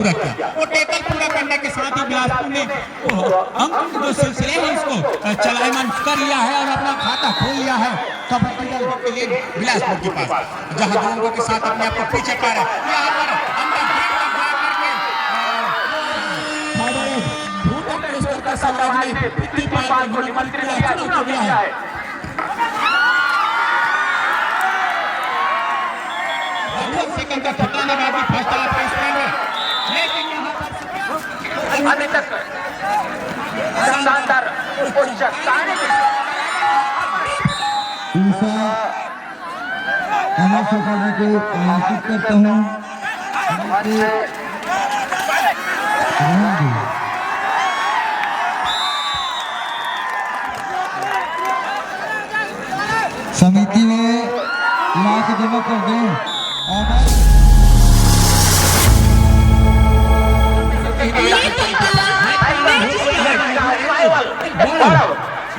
वो टेकल पूरा करने के साथ ही बिलासपुर ने अंक जो सिलसिले हैं इसको चलायमान कर लिया है और अपना खाता खोल लिया है कबड्डी दल के लिए बिलासपुर के पास, जहां दोनों के साथ अपने आप को पीछे कर रहे हैं। यहाँ पर सेकंड का ठिकाना बाजी फर्स्ट हाफ का स्टैंड है, लेकिन यहाँ पर अभी तक शानदार उच्च ताने करने को आमंत्रित करता हूँ। समिति में ला के जमा कर दें।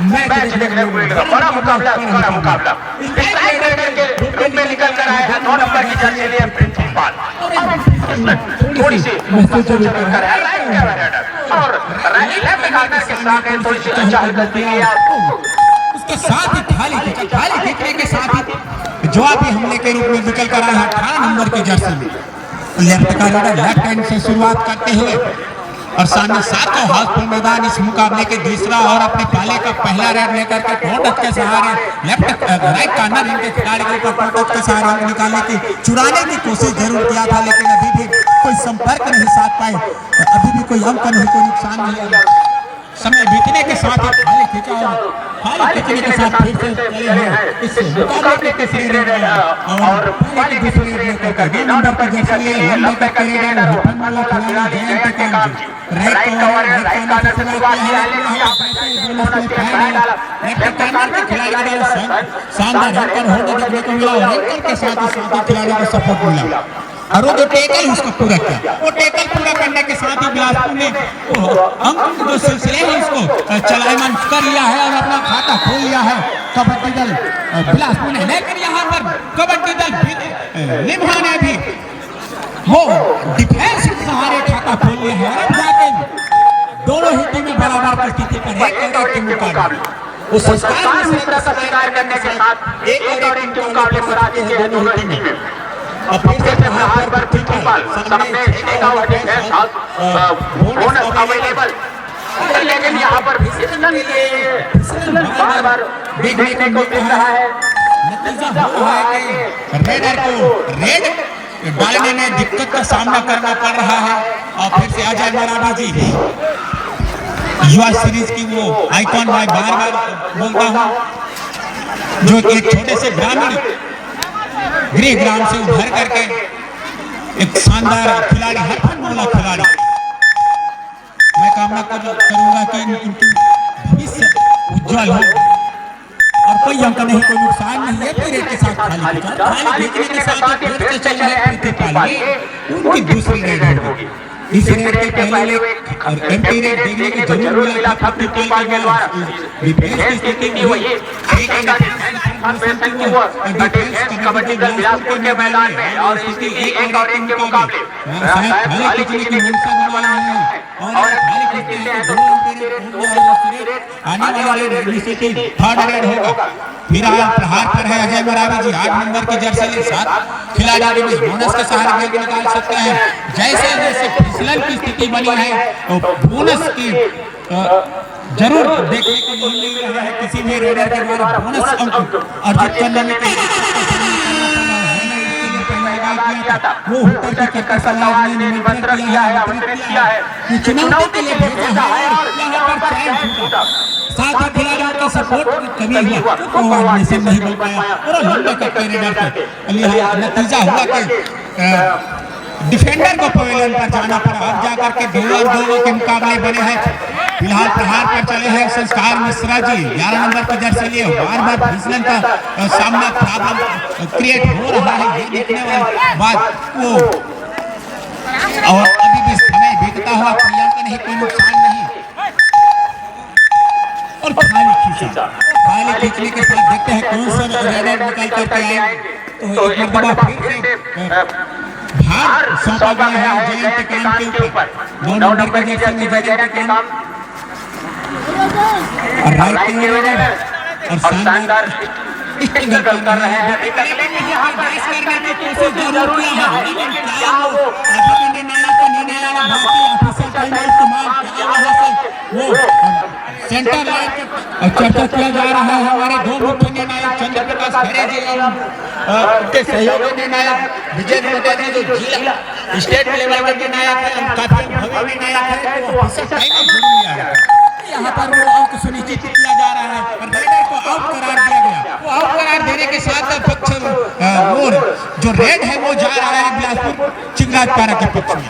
मैच देखने को मिलेगा, बड़ा मुकाबला के रूप में निकल कर आए हैं 9 नंबर की जर्सी लिए प्रिंसिपल, थोड़ी सी और लेफ्ट कॉर्नर के साथ थोड़ी सी चहलकदमी किया, उसके साथ ही थाली खींचने के साथ ही जवाबी हमले के रूप में निकल कर आया है 18 नंबर की जर्सी में। लेफ्ट का रेडर लेफ्ट हैंड से शुरुआत करते हुए और सामने सातों हाउसफुल मैदान इस मुकाबले के दूसरा और अपने पाले का पहला रेड लेकर के टोटच के सहारे लेफ्ट राइट कॉर्नर इनके खिलाड़ी के ऊपर टोटच के सहारे निकालने की चुराने की कोशिश जरूर किया था, लेकिन अभी भी कोई संपर्क नहीं साध पाए, अभी भी कोई अंक नहीं, कोई नुकसान नहीं है। समय बीतने के साथ खाली खींचा खींचने के साथ फिर से चले हैं इस मुकाबले के तीसरे रेड और पहले के दूसरे रेड लेकर के नंबर पर जैसे ये लंबे का रेडर हरफनवाला खिलाड़ी जयंत के राइट कॉर्नर से शुरुआत किया, लेकिन लेफ्ट कॉर्नर के खिलाड़ी का शानदार हैंकर होने देखने को मिला, हैंकर के साथ ही खिलाड़ी को सपोर्ट मिला और वो जो टेकल उसको पूरा किया। वो टेकल पूरा करने के साथ ही बिलासपुर ने अंक जो सिलसिले हैं इसको चलायमान कर लिया है और अपना खाता खोल लिया है कबड्डी दल बिलासपुर ने, लेकिन यहाँ पर कबड्डी दल निभा ने भी वो डिफेंस के सहारे खाता खोल लिया है और जाके दोनों ही टीमें बराबर की स्थिति पर एक टीम मुकाबले वो संस्कार मिश्रा का शिकार करने के साथ एक और एक मुकाबले में राजी के हैं दोनों ही टीमें। और फिर से प्रहार पर प्रिंसिपल सामने एक और डिफेंस बोनस अवेलेबल, लेकिन यहाँ पर फिसलन बार देखने को मिल रहा है। नतीजा हुआ है कि रेडर को रेड डालने में दिक्कत का सामना करना पड़ रहा है। और फिर से अजय मराठा जी युवा सीरीज की वो आइकॉन मैं बार बोलता हूँ, जो एक छोटे से ग्रामीण गृह ग्राम से उभर करके एक शानदार खिलाड़ी हरफनवाला खिलाड़ी, मैं कामना करूंगा कि इनकी भविष्य उज्जवल हो और कोई अंक नहीं, कोई नुकसान नहीं है। फिर के साथ खाली खींचने के साथ ही फिर से चल रहे हैं उनकी दूसरी रेड होगी। इस रेड के पहले एमपी रेड देखने की जरूर मिला था प्रिंसिपल के द्वारा, डिफेंस की स्थिति वही एक कबड्डी दल बिलासपुर के मैदान में और स्थिति एक और एक के मुकाबले खाली खींचने की और आने वाले स्थिति थर्ड रेड होगा। फिर प्रहार पर है अजय मरावी जी 8 नंबर की जर्सी के साथ खिलाड़ी भी बोनस के सहारे गेंद निकाल सकते हैं। जैसे जैसे फिसलन की स्थिति बनी है तो बोनस की जरूर देखने को नहीं मिल रहा है किसी भी रेडर के द्वारा बोनस अंक अर्जित करने में वो ऊपर की चक्कर सलाह ने निमंत्रण किया है, आमंत्रित किया है, चुनाव के लिए भेजा है और यहाँ पर चयन छूटा, साथ ही खिलाड़ियों का सपोर्ट कमी हुआ तो आदमी से नहीं मिल पाया और लंबे कट्टे रेडर पे नतीजा हुआ कि डिफेंडर को पवेलियन पर जाना पड़ा। अब जाकर के 2-2 के मुकाबले बने हैं। फिलहाल प्रहार पर चले हैं संस्कार मिश्रा जी 11 नंबर पर जर्सी लिए, बार फिसलन का सामना प्रॉब्लम क्रिएट हो रहा है, ये देखने वाली बात वो और अभी भी समय बीतता हुआ प्रियंका नहीं, कोई नुकसान नहीं और खाली खींचने के साथ देखते हैं कौन सा रेडर निकल करके आए तो एक बार फिर से भार सौंपा गया है जयंत टिकाम के ऊपर। 9 नंबर की जर्सी में जयंत टिकाम राइट के रेडर और शानदार स्ट्रगल कर रहे हैं। यहाँ पर करने की कोशिश जरूर किया है, लेकिन क्या वो सेंटर लाइन चर्चा किया जा रहा है। हमारे दो मुख्य निर्णायक चंद्र प्रकाश खरे जी के सहयोगी निर्णायक विजय मोटे जी जो जिला स्टेट लेवल के निर्णायक है, काफी भव्य निर्णायक है, तो ऑफिसर टाइम जरूर लिया है। यहाँ पर वो अंक सुनिश्चित किया जा रहा है और रेडर को आउट करार दिया गया। वो आउट करार देने के साथ पक्ष मोर जो रेड है वो जा रहा है बिलासपुर चिंगाजपारा के पक्ष में।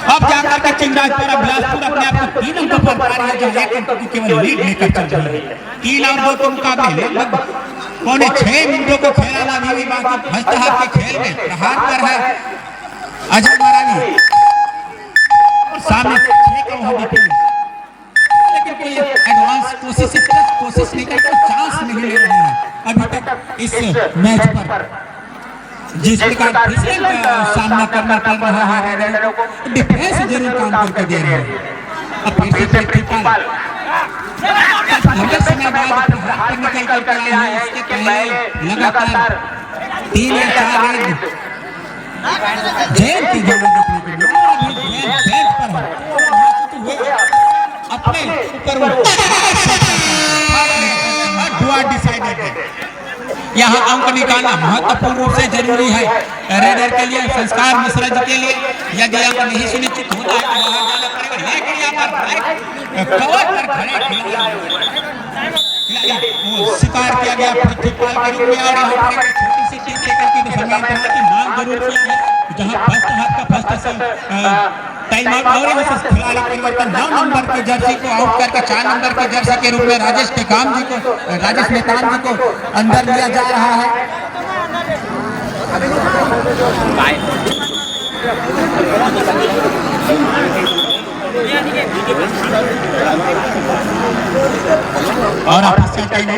अब जाकर के चिंगाजपारा बिलासपुर अपने आप को 3 अंकों पर पा रही है, जो 1 अंक की केवल लीड लेकर चल रही है। 3 और 2 के मुकाबले लगभग पौने 6 मिनटों को खेला अभी भी बाकी। हस्तहार के खेल में प्रहार पर है अजय महारानी, सामने 6 का वहां डिफेंस, लेकिन कोई एडवांस कोशिश नहीं करके चांस नहीं ले रहे हैं अभी तक इस मैच पर। जिस प्रकार सामना करना पड़ रहा है, डिफेंस जरूर काम करके दे रहे हैं। अब फिर से प्रिंसिपल लंबे समय बाद हाथ निकल कर आया है। इसके पहले लगातार 3 या 4 रेड जेल की जगह देखने को मिला। अभी जेल पर है, अपने ऊपर वो दुआ डिसाइडेड है। यहाँ अंक निकालना महत्वपूर्ण रूप से जरूरी है रेडर के लिए, संस्कार मिश्रा जी के लिए। यदि अंक नहीं सुनिश्चित होता है तो बाहर जाना पड़ेगा, लेकिन यहाँ पर कवर पर खड़े शिकार किया गया पृथ्वीपाल के रूप में। और यहाँ पर छोटी सी टीम लेकर की की मांग जरूर किया है, जहाँ फर्स्ट हाफ का फर्स्ट टाइम आउट और यहाँ से खिलाड़ी परिवर्तन 9 नंबर की जर्सी को आउट करके 4 नंबर की जर्सी के रूप में राजेश नेताम जी को अंदर लिया जा रहा है। और आपका टाइम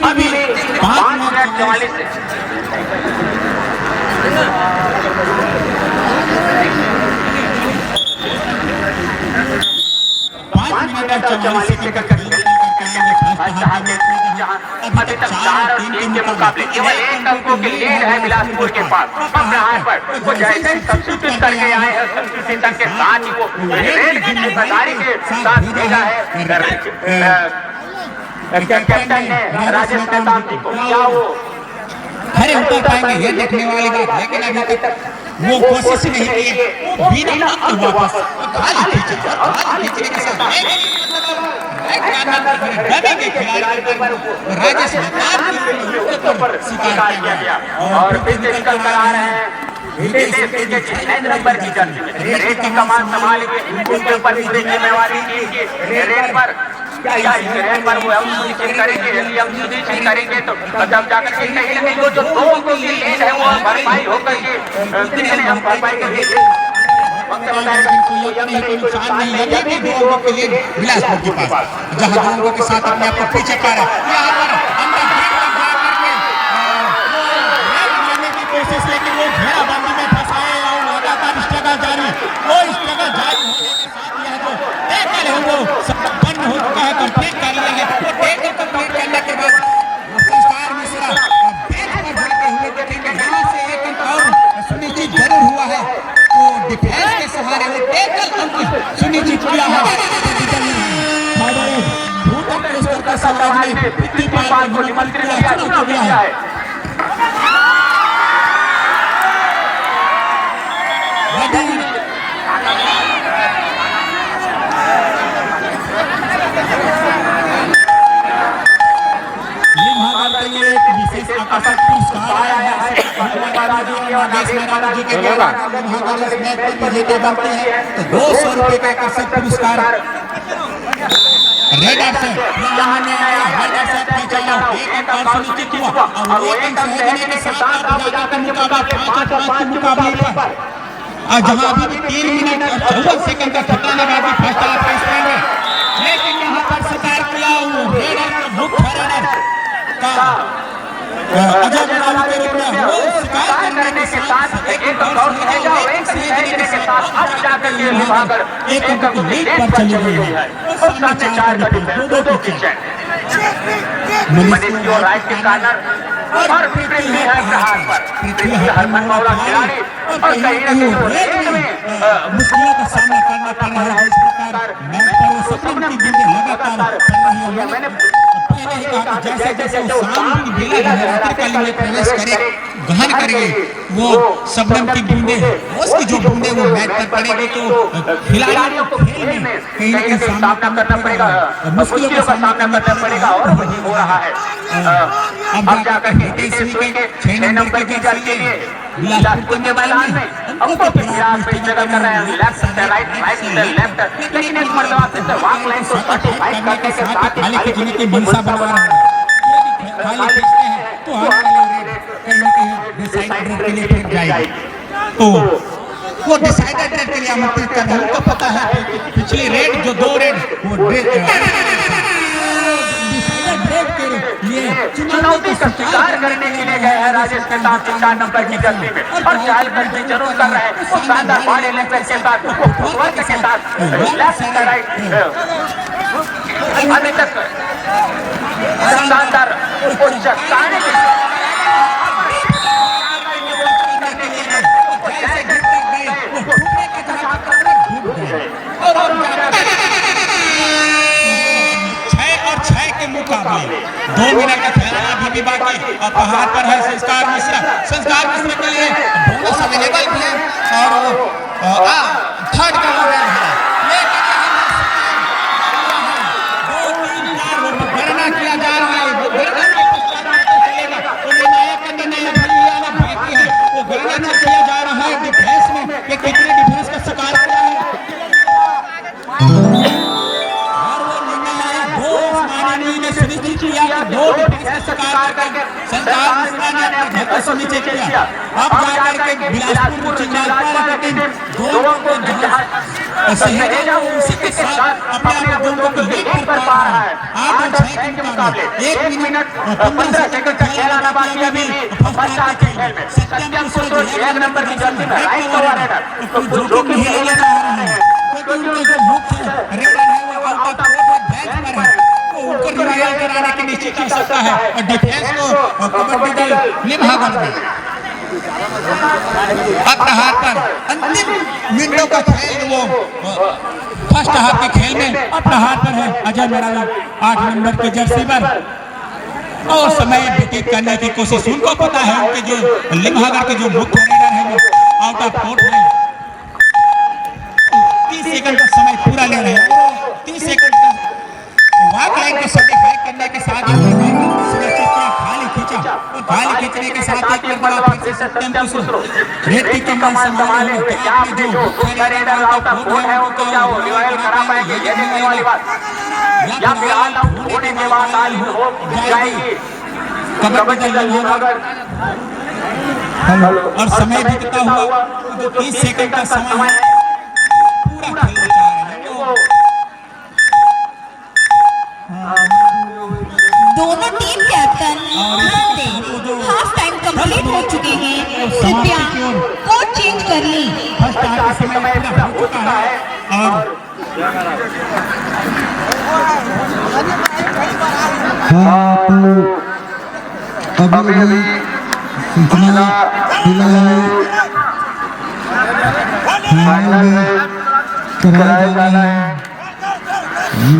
अभी 5 मिनट 44 अभी तक 4 टीम के मुकाबले केवल 1 अंकों की लीड है बिलासपुर के पास। अब यहाँ पर वो जैसे सब्स्टिट्यूट करके आए हैं, सब्स्टिट्यूशन के साथ ही वो रेड की जिम्मेदारी के साथ भेजा है कैप्टन ने राजेश नेताम जी को। क्या वो खड़े उतर पाएंगे ये देखने वाली बात, लेकिन अभी तक वो कोशिश नहीं की। बिना वापस खींचने के साथ राजेश पर शिकार किया गया और फिर निकल कर आ रहे हैं। 9 नंबर की जर्सी रेड की कमान संभालेंगे, उनके ऊपर पूरी जिम्मेवारी की रेड पर। क्या इस रेड पर वो हम सुनिश्चित करेंगे? यदि हम सुनिश्चित करेंगे तो जब जाकर के कहीं ना कहीं वो जो 2 अंकों की लीड है वो भरपाई होकर के कितने हम भरपाई करेंगे। बिलासपुर के पास जहां लोगों के साथ अपने आप को पीछे पा रहे की कोशिश, लेकिन वो घेराबंदी में फंसाए और लगातार स्ट्रगल जारी। वो स्ट्रगल जारी होने के साथ यह जो टैकल है वो संपन्न हो चुका है, कंप्लीट कर लिया है। वो टैकल कंप्लीट करने के बाद संस्कार मिश्रा बेंच पर जाते हुए देखेंगे। यहाँ से 1 अंक और सुनिश्चित जरूर हुआ है, तो डिफेंस के सहारे वो टैकल अंक सुनिश्चित किया है। प्रिंसिपल को निमंत्रित किया है। विशेष आकर्षक पुरस्कार आया है विजेता बनते हैं तो 200 रुपए का आकर्षक पुरस्कार रेडर से यहाँ ने आया। रेडर से पहुंचाया, 1 अंक और सुनिश्चित हुआ और 1 अंक सहजने के साथ आप जाकर मुकाबला 5-5 मुकाबले पर। और जहां अभी 3 मिनट और 54 सेकंड का ठिकाने बाद भी फर्स्ट हाफ का स्कोर है, लेकिन यहाँ पर शिकार किया रेडर मुख्य रेडर का अजय बराबर के रूप में वो शिकार करने के साथ एक दौड़ कीजिएगा और एक खेलने के साथ अब जाकर के लिमहागढ़ एक अंक की लीड पर चली गई है और सामने 4 का डिफेंस, दो पिच मनीष की राइट के कॉर्नर और पृथ्वी है हाथ पर, पृथ्वी हरमन मौला खिलाड़ी और कहीं ना कहीं वो रेड में मुश्किलों का सामना करना पड़ रहा है। इस प्रकार मैच पर वो सपने की गेंदें लगातार कर रही है। मैंने पहले ही कहा कि जैसे जैसे वो शाम की बेला लहराती में प्रवेश करे गहन करेंगे वो शबनम की बूंदें उसकी जो बूंदें वो मैच पर पड़ेगी तो खिलाड़ियों को खेल में कहीं ना कहीं सामना करना पड़ेगा, मुश्किलों का सामना करना पड़ेगा और वही हो रहा है। अब जाकर के ईस्वी के 6 नंबर की जर्सी के लिए बिलासपुर के मैदान में हमको प्रयास में स्ट्रगल कर रहे हैं, लेफ्ट राइट राइट लेफ्ट, लेकिन इस मर्तबा से वॉक लाइन को सर्टिफाइड करने के साथ खाली खिंचने की मनसा बना रहा है। खाली खींचते हैं तो हर वाले कहीं ना कहीं डिसाइडेड के लिए फिर जाएगी, तो वो डिसाइडेड रेड के लिए आमंत्रित कर रहे हैं। उनको पता है पिछली रेड जो 2 रेड वो चुनौती का शिकार करने के लिए गए हैं राजेश के साथ 4 नंबर की जर्सी में और चाल करके जरूर कर रहे हैं। वो शानदार बॉडी लैंग्वेज के साथ फुटवर्क के साथ लेफ्ट राइट अभी तक शानदार चट्टाने के मुकाबले 2 मिनट का खेलना अभी भी बाकी और पहाड़ पर है संस्कार मिश्रा के लिए बोनस अवेलेबल भी है और थर्ड का हो गया है, लेकिन गणना किया जा रहा है। वो गणना बाकी है, वो गणना किया जा रहा है डिफेंस में कि कितने डिफेंस का शिकार किया है सुनिश्चित किया कि 2 डिफेंस का शिकार करके संस्कार ने अपने घर सुनिश्चित किया। अब जाकर के बिलासपुर चिंगालपाल की टीम 2 को सहेजा उसी के साथ अपने दोनों को लीड कर पा रहा है। 8 और 6 के मुकाबले 1 मिनट 15 सेकंड का खेल बाकी अभी फर्स्ट हाफ के खेल में सत्यम पुरुष 1 नंबर की जर्सी में राइट कवर हेडर जो कि खेल रहा है क्योंकि उनके मुख्य रेडर है वो आउट ऑफ बेंच पर है, उनको रिवाइवल कराने की निश्चित कर सकता है और डिफेंस को कबड्डी दल लिमहागढ़ में अपने हाथ पर अंतिम मिनटों का खेल वो फर्स्ट हाफ के खेल में अपने हाथ पर है अजय बराबर 8 नंबर की जर्सी पर और समय व्यतीत करने की कोशिश उनको पता है। उनके जो लिमहागढ़ के जो मुख्य रेडर है वो आउट ऑफ कोर्ट है, 30 सेकंड का समय पूरा ले रहे हैं। 30 सेकंड का वॉक लाइन को सर्टिफाई करने के साथ सुनिश्चित किया, खाली खींचा और खाली खींचने के साथ एक बार फिर से सत्यम पुरुष रेड की कमान संभाले हुए क्या आपने जो रेडर आउट ऑफ कोर्ट है उनको क्या वो रिवाइवल करा पाएंगे, ये देखने वाली बात या फिर ऑल आउट होने के बाद आज हो जाएगी कबड्डी दल लिमहागढ़। और समय बीतता हुआ 30 सेकंड का समय पूरा खेलना चाह रहे हैं। दोनों team captain half time complete हो चुके हैं, कृपया कोच चेंज कर ली। फर्स्ट हाफ का समय पूरा हो चुका है और अभी सूचना मिला है फाइनल में कराया जाना है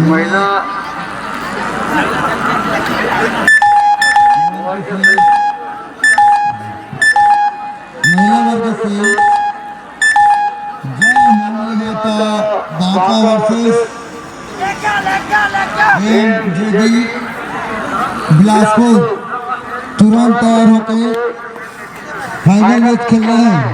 महिला वर्ग से जय माता बांका वर्सेस एमजेडी बिलासपुर तुरंत तैयार होकर फाइनल मैच खेल रहे हैं।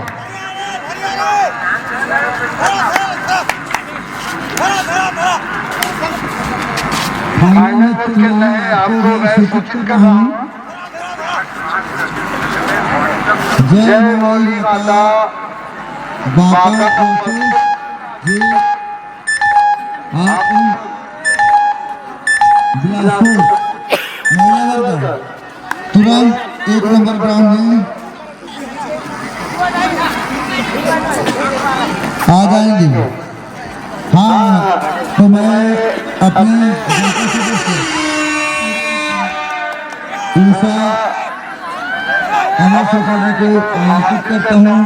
फाइनल मैच खेल रहे हैं, आपको मैं सूचित कर रहा हूँ। जय मौली माता बांका वर्सेस जी आप बिलासपुर महिला वर्ग तुरंत 1 नंबर ग्राउंड में आ जाएंगे। हाँ, तो मैं अपने ईसा अमर सरकार को आमंत्रित करता हूँ।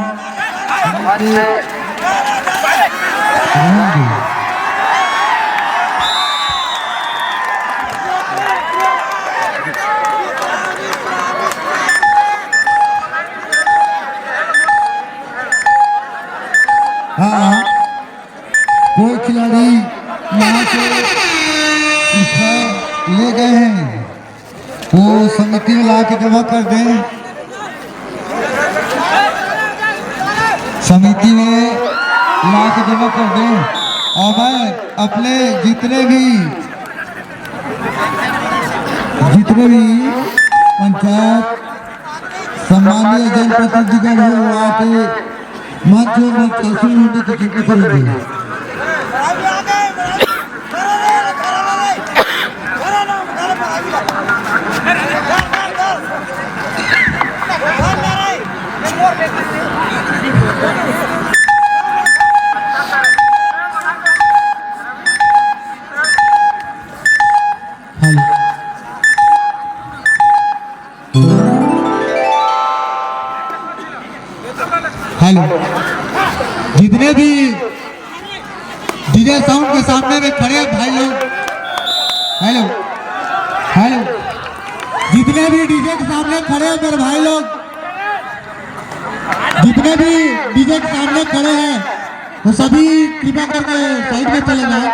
हाँ, कोई खिलाड़ी यहाँ से हिस्सा ले गए हैं, वो समिति में ला के जमा कर दें। समिति में ला के जमा कर दें। और मैं अपने जितने भी पंचायत सम्मानीय जनप्रतिनिधिगण हैं वो आके मंच में तहसील होने की चिंता करेंगे। हेलो, जितने भी डीजे साउंड के सामने में खड़े हैं भाई लोग, हेलो हेलो, जितने भी डीजे के सामने खड़े हैं मेरे भाई लोग, जितने भी डीजे के सामने खड़े हैं वो सभी कृपा करके साइड में चले जाए।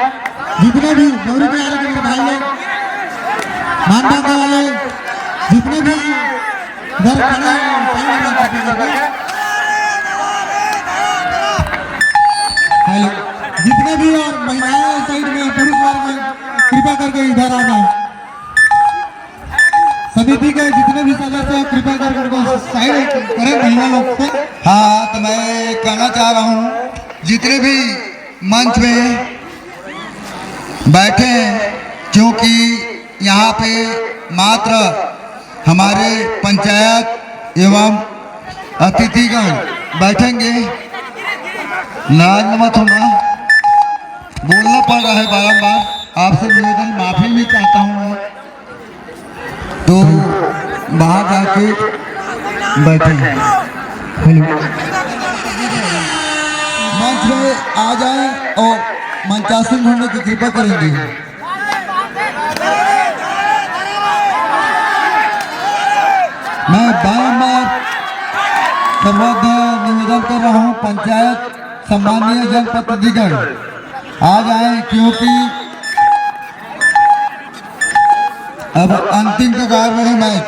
जितने भी गौरी के आने के मेरे भाई लोग, मान बांधने वाले जितने भी घर खड़े हैं, हेलो, जितने भी और महिलाएं साइड में, पुरुष वर्ग में कृपा करके इधर आ जाए। समिति के जितने भी सदस्य हैं कृपा करके साइड करें महिला लोग से। हाँ, तो मैं कहना चाह रहा हूँ जितने भी मंच में बैठे हैं, क्योंकि यहाँ पे मात्र हमारे पंचायत एवं अतिथिगण बैठेंगे। नाराज मत होना, बोलना पड़ रहा है बारंबार, आपसे निवेदन, माफी भी चाहता हूँ मैं, तो बाहर जाके बैठे। हेलो, मंच में आ जाए और मंचासन होने की कृपा करेंगे। मैं बारंबार सर्वोदय निवेदन कर रहा हूँ, पंचायत सम्मानीय जनप्रतिनिधिगण आ जाए, क्योंकि अब अंतिम कगार में है मैच।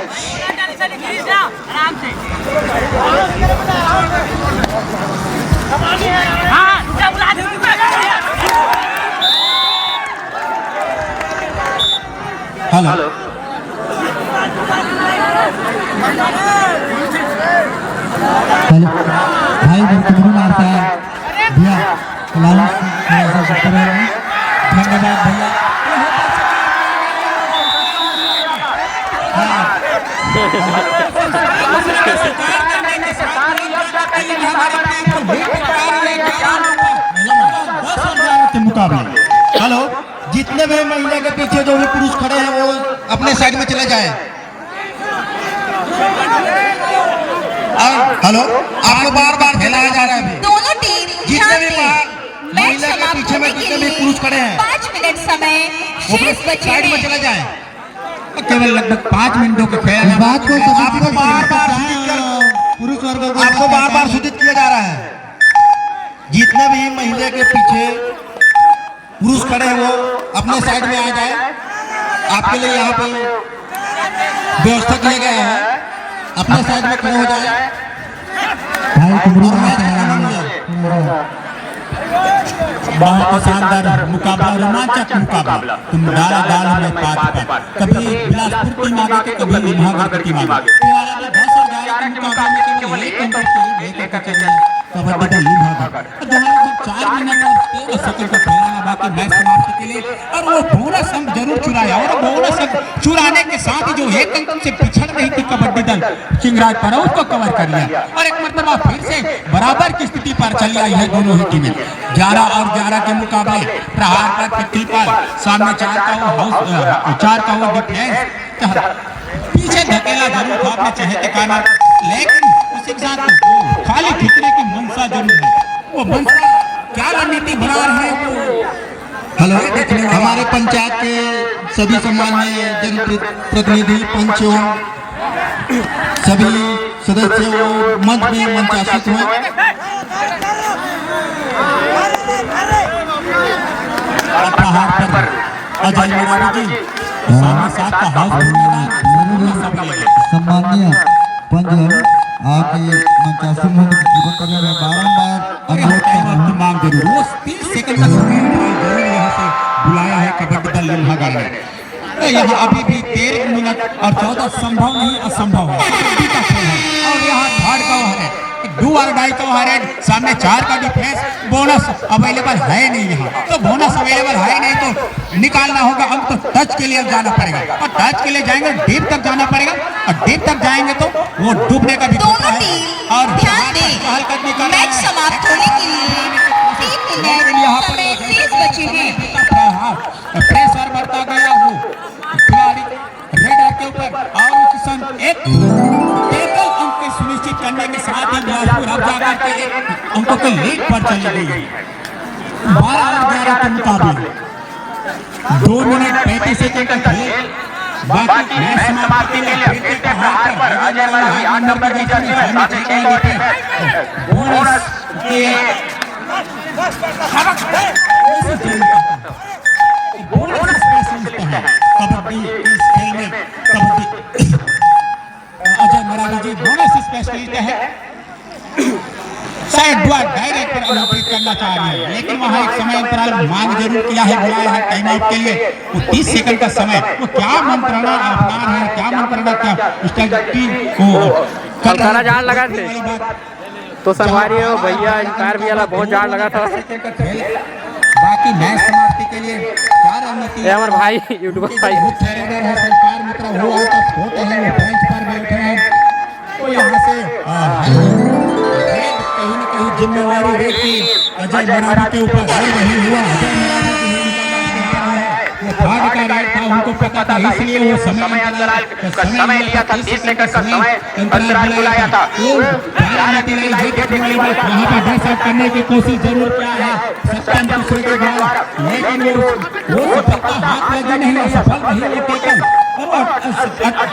हेलो, हेलो भाई, धन्यवाद भैया। मुकाबले, हेलो, जितने भी महिला के पीछे जो भी पुरुष खड़े हैं वो अपने साइड में चले जाएं। हेलो, आपको बार बार फैलाया जा रहा है। दोनों टीम जितने भी महिला के पीछे में जितने भी पुरुष खड़े हैं 5 मिनट समय शेष बचे साइड में चले जाएं। केवल लगभग 5 मिनटों के खेल है। बात को आपको बार-बार पुरुष वर्ग को आपको बार-बार सूचित किया जा रहा है, जितने भी महिला के पीछे पुरुष खड़े हैं वो अपने साइड में आ जाए। आपके लिए यहाँ पे व्यवस्था किया गया है, अपने साइड में खड़े हो जाए। बहुत शानदार मुकाबला, रोमांचक मुकाबला। तुम दाल में पात, कभी बिलासपुर टीम आगे तो कभी महागढ़ टीम आगे। कबड्डी का लीग भागा 4 मिनट और 13 सेकंड का खेलना बाकी मैच समाप्ति के लिए, और वो बोनस हम जरूर चुराया, और बोनस चुराने के साथ ही जो एक अंक से पिछड़ रही थी कबड्डी दल चिंगराज पर उसको कवर कर लिया और एक मरतबा फिर से बराबर की स्थिति पर चली आई है दोनों ही टीमें। 11 और 11 के मुकाबले प्रहार पर 50 पर सामने 4 का वो डिफेंस पीछे धकेला जरूर था अपने चहेते काना, लेकिन उसी के साथ खाली ठिकने की मंशा जरूर है। वो मंशा क्या रणनीति बना रहे हैं। हेलो, हमारे पंचायत के सभी सम्माननीय जनप्रतिनिधि पंच एवं सभी सदस्य मंच में मंचासीत हुए। अजय मराठी जी सम्माननीय पंच आपके मंचासीत होने की कृपा करने में बारंबार अनुरोध कर रहा हूं। मांग जरूर वो 30 सेकंड का समय जरूर यहाँ से बुलाया है कबड्डी दल लोहागढ़ ने। यहाँ अभी भी 13 मिनट और 14 संभव नहीं असंभव है और यहाँ थर्ड का ओवर है, डू और डाई का ओवर है, सामने 4 का डिफेंस, बोनस अवेलेबल है नहीं यहाँ, तो बोनस अवेलेबल है नहीं तो निकालना होगा। हम तो टच के लिए अब जाना पड़ेगा और टच के लिए जाएंगे डीप तक जाना पड़ेगा और डीप तक जाएंगे तो वो डूबने का भी दोनों टीम और ध्यान दें, मैच समाप्त होने के लिए 3 मिनट समय शेष बचे हैं। प्रेशर बढ़ता गया वो खिलाड़ी रेडर के ऊपर और किसान एक टेकल अंक सुनिश्चित करने के साथ ही बिलासपुर अब जाकर के अंकों के लीड पर चली गई। 12 और 11 के मुकाबले 2 मिनट 35 सेकंड का खेल बाकी मैच समाप्ति के लिए फिर से हार पर अजय मराठी 8 नंबर की जर्सी में सामने 6 गोटे बोनस के बोनस स्पेशलिस्ट है कबड्डी इस खेल में। कबड्डी अजय मराठी जी बोनस स्पेशलिस्ट है, शायद डायरेक्टर अनुमोदित करना चाह रहे हैं, लेकिन वहाँ एक समय अंतराल मांग जरूर किया है, बुलाया है टाइम आउट के लिए। वो 30 सेकंड का समय वो क्या मंत्रणा अपना रहे हैं, क्या मंत्रणा क्या स्ट्रेटजी को सारा जान लगा थे तो संगवारी हो भैया इंकार भी वाला बहुत जान लगा था। बाकी मैच समाप्ति के लिए क्या रणनीति है हमारे भाई यूट्यूबर भाई है संस्कार मित्र हो होते हैं वो बेंच पर बैठे हैं, तो यहाँ से कहीं न कहीं जिम्मेवारी रहती अजय मराठी के ऊपर नहीं हुआ। अजय मराठी थर्ड का राइट था, उनको पता था, इसलिए वो समय अंतराल का समय लिया था, 30 सेकंड का समय अंतराल बुलाया था। यहाँ पर ड्रेस करने की कोशिश जरूर किया है सत्यम दूसरे के द्वारा, लेकिन वो सफलता हाथ लगी नहीं, असफल नहीं वो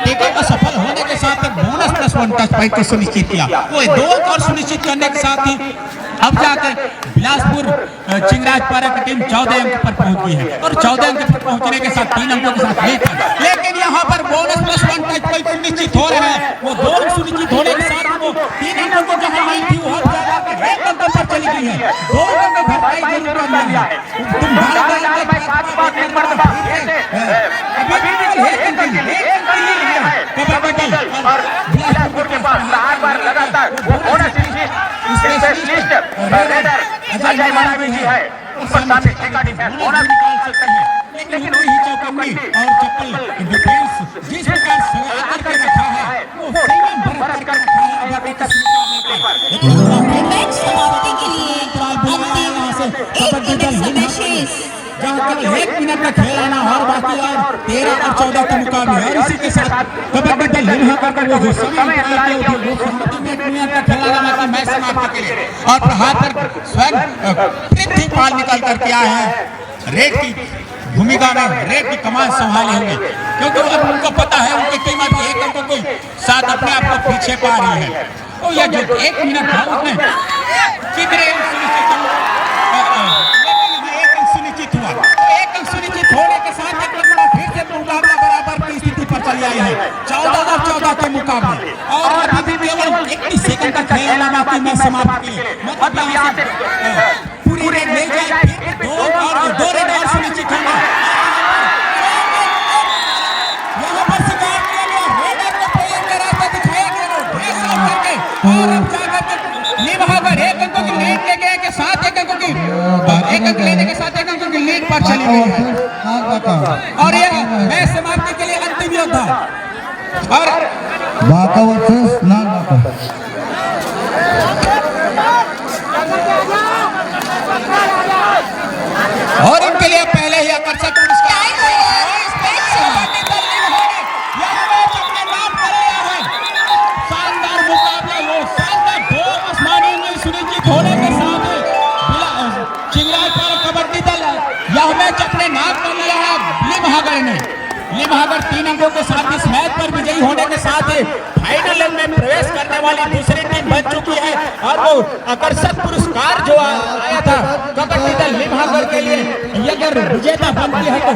टेकल असफल होने के साथ बोनस +1 टच पॉइंट को सुनिश्चित किया। वो 2 और सुनिश्चित करने के साथ ही अब जाकर बिलासपुर चिंगराज पारा की टीम 14 अंक पर पहुंच गई है और 14 अंक पर पहुंचने के साथ 3 अंकों के साथ लीड है, लेकिन यहाँ पर बोनस +1 टच पॉइंट सुनिश्चित हो रहे हैं। वो 2 अंक सुनिश्चित होने के साथ वो 3 अंकों को जहां आई थी वो अब जाकर 1 अंक पर चली गई है। 2 अंक में भरपाई जरूर करना है। तुम भाई 7 एक मरतबा अभी और बिलासपुर के पास बार लगातार वो bonus specialist raider Ajay Marathi ji है, ऊपर सामने 6 का डिफेंस बोनस निकाल सकते हैं, लेकिन वही चौकन्नी और चप्पल डिफेंस जिस प्रकार से आकर के रखा है वो संयम बरत कर रखा है। अभी तक मैच समाप्ति के लिए कबड्डी दल समय शेष जहाँ केवल 1 मिनट का खेल आना और बाकी और 13 और 14 के मुकाबले और इसी के साथ कबड्डी दल यहाँ कर वो जो समय मिनट का खेल आना बाकी मैच समाप्ति के लिए और प्रहार पर स्वयं पृथ्वीपाल निकल कर के आए हैं रेड की भूमिका में, रेड की कमान संभाले होंगे, क्योंकि अब उनको पता है उनकी टीम अभी 1 अंक के साथ अपने आप को पीछे पा रही है। तो यह जो 1 मिनट था उसमें कितने सुनिश्चित हुआ, 1 अंक सुनिश्चित होने के साथ फिर से मुकाबला बराबर की स्थिति पर चली आई है 14 और 14 के मुकाबले और अभी भी केवल 31 सेकंड का खेल बाकी मैच समाप्त के मतलब यहाँ से पूरी रेड ले जाए, 2 रेड और सुनिश्चित होगा। यहाँ पर शिकार किया गया रेडर को प्रेम कराता दिखाया गया ड्रेस आउट करके और अब जाकर के निभाकर 1 अंक की लीड ले गए के साथ 1 अंक की 1 अंक लेने के साथ 1 अंक की लीड पर चली गई है और यह मैच समाप्ति के लिए अंतिम योद्धा और बाका वर्सेस नॉन बाका। और इनके लिए पहले ही आकर्षक पुरस्कार अपने नाम कर लिया है। शानदार मुकाबला, वो शानदार दो आसमानी में सुनिश्चित होने के साथ चिंगराई पर कबड्डी दल यह मैच अपने नाम कर लिया है। लिमहागर ने 3 अंकों के साथ इस मैच पर विजयी होने के साथ ही फाइनल में प्रवेश करने वाली दूसरी टीम बन चुकी है। और वो आकर्षक पुरस्कार जो आया था कबड्डी दल लिमहागर के लिए, ये अगर विजेता बनती है तो